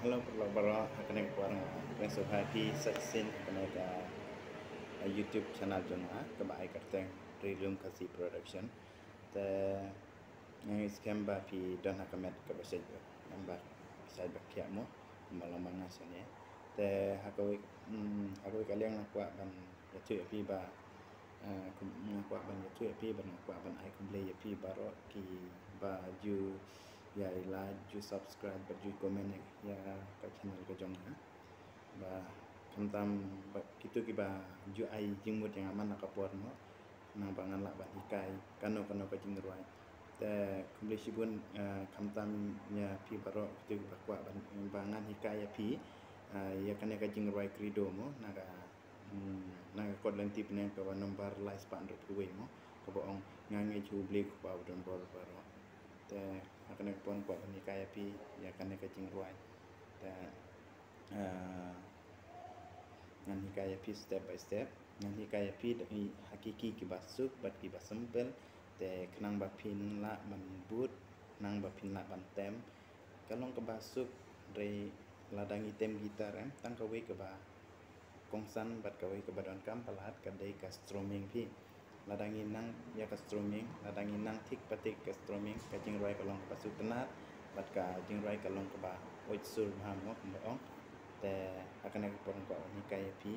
Hello, para akan orang yang suka di seksin akan YouTube channel jona kebaik kerteng Rilum Kasih Production. Te yang iskemba pi don hakamet ke besed nambah saya bakia mo malam mangas ni. Te hakoi kalian nak buat ban tu pi ba nak buat ban tu pi ban nak buat ban ai kumble pi baro ki ba ju ya like ju subscribe ju komen ya ke channel ke jong ha ba kamtam kitu ki ba ju ai jingmut yang aman nak kapor mo nang bangan lak ban ikai kano ke jingruai te kumble sibun kamtam nya pi baro kitu ba kwa bangan ikai ya pi ya kan ke jingruai krido mo naga kod lenti penen ke nomor lais pan ru kuwe mo ko boong ngange ju blik ba don bor baro te akan pon buat nikah api ya kan ke jingruai te ngan nikah api step by step ngan nikah api dari hakiki ki basuk bat ki basempel te kenang bapin la membut nang bapin la bantem kalong ke basuk dari ladang item gitar tang kawe ke ba kongsan bat kawe ke badon kam palat kadai ka strumming pi ladang inang ya ka strumming ladang inang tik patik ka strumming ka jingrai kalong ka pasu tenat bat ka jingrai kalong ka ba oit sur ham mo kumbaong te akan ka pon ko ni kai pi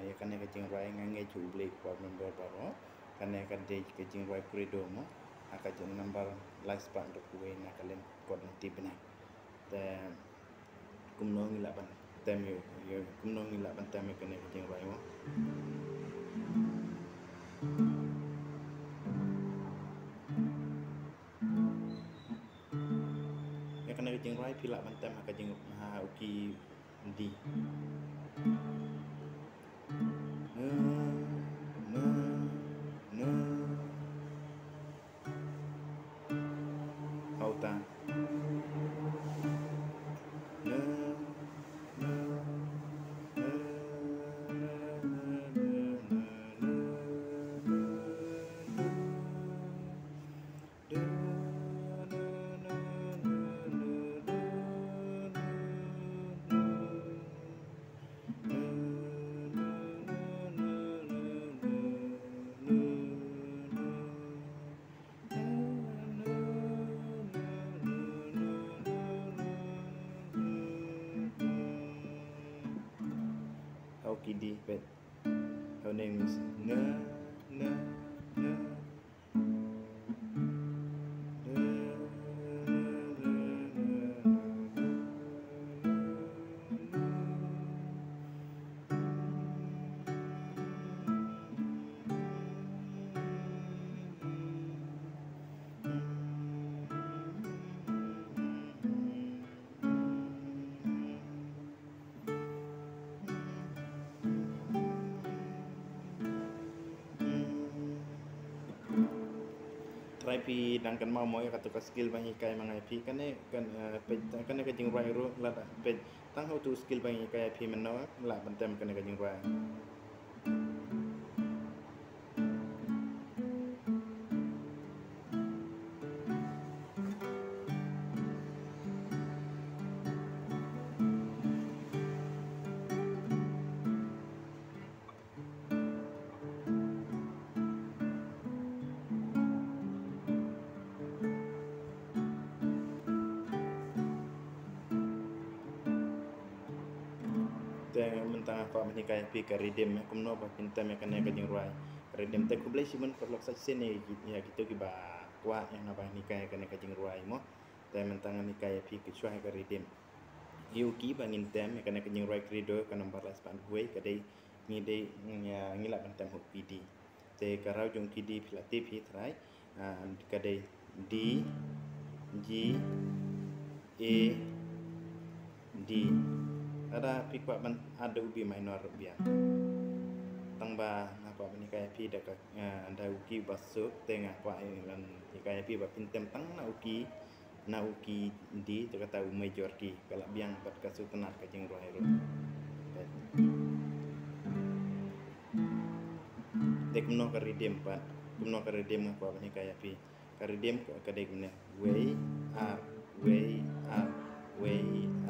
ya kan ka jingrai ngange juble ko member baro kan ka de ka jingrai kurido mo aka jen number last part do kuwe na kalen ko nanti benar te kumno ngila ban tem yo kumno ngila ban tem ka ne ka jingrai mo ya kan jing rai pila bantem ka jing ha uki di hauta how kidi bet her name is na try pi dangkan mau mo ya katu skill bangi kai mangai pi kan kan ka jing rai ru la pe tang how to skill bangi kai pi menno la bantem kan ka jing rai te mentang apa menikah pi ka redeem kumno ba pintam ya kan ka jing rai redeem te kublai simun perlu saksen ya gitu ki ba kwa yang apa nikah kan ka jing rai mo te mentang nikah pi ki chua ka redeem yuki bangin tem ya kan ka jing rai krido ka nomor las pan gue ka dei ni dei ngila bantem hok pd te karau jong pd pilati pi trai ka dei d g a d ada pikwa ban ada ubi minor biang tangba ngapa ni kaya pi dak anda uki basuk tengah kwa lan kaya pi ba pintem tang na uki di tu kata major ki kalau biang bat kasu tenar ka jing roai ru dek no ka redeem pat kumno ka redeem ngapa ni kaya pi ka redeem ka dek ne way up way up way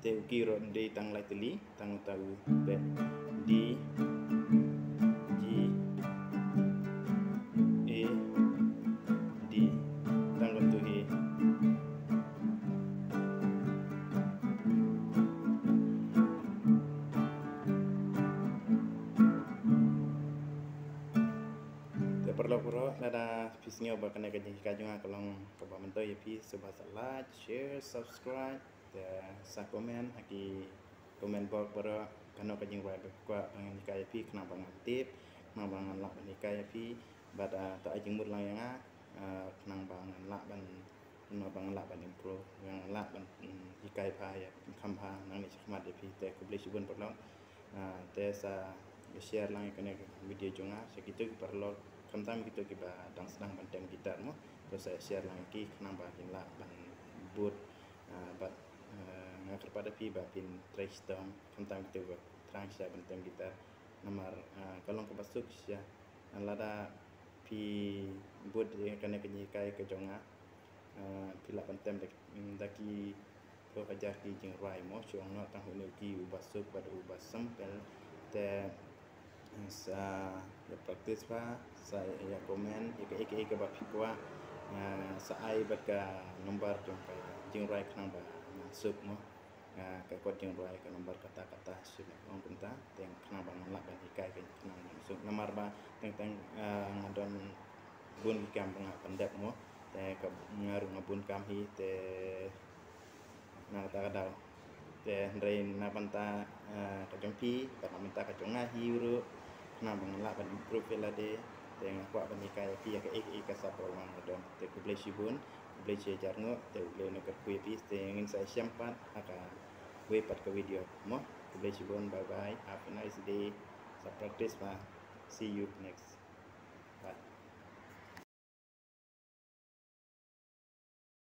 Te ukiron di tang lai teli tang tahu be D G A D tang kon tu he te perlu ada pisnya bakal nak jadi kajungan kalau kau mentor ya pi sebab like share subscribe sa komen haki komen box para kano kajing wa kwa pangan nikaya pi kena bangan tip kena bangan lak nikaya pi bada ta ajing mut lang yang kena bangan lak ban kena bangan lak ban improve yang lak ban nikaya pa ya kampa nang ni chakmat pi te ku boleh subun perlu te sa share lang kena video jonga segitu perlu kentam gitu kita dang sedang banteng gitar mo terus saya share lang ki kenang ba pin la ban boot bat ngakar pada pi ba pin trace dong kentam gitu ba trang sia banteng gitar nomor kalau ke basuk sia lada pi boot kena kenyi kai ke jonga pila bantem daki ko kajar ki jing rai mo chuang no tang hu ki ubasuk pada ubas sampel te sa ya practice pa sa ya komen ike ba pikwa sa ai ba ka nomor jing rai kang ba masuk mo ka ko jing rai ka nomor kata-kata sip ong kunta teng kang ba ngalak ban ikai ke kang masuk nomor ba teng ngadon bun kam nga pandap mo te ka ngaru ngabun kam hi te na ta daw te rain na panta ka jongpi ka minta ka jonga hiru na bangla ban improve la de te ngakwa ban ikai pi ka ka sa pro man don te ku bless bun bless jarngo te le no ka ku pi te ngin sa syampat aka we pat ka video mo ku bless bun bye bye have a nice day sa practice pa see you next bye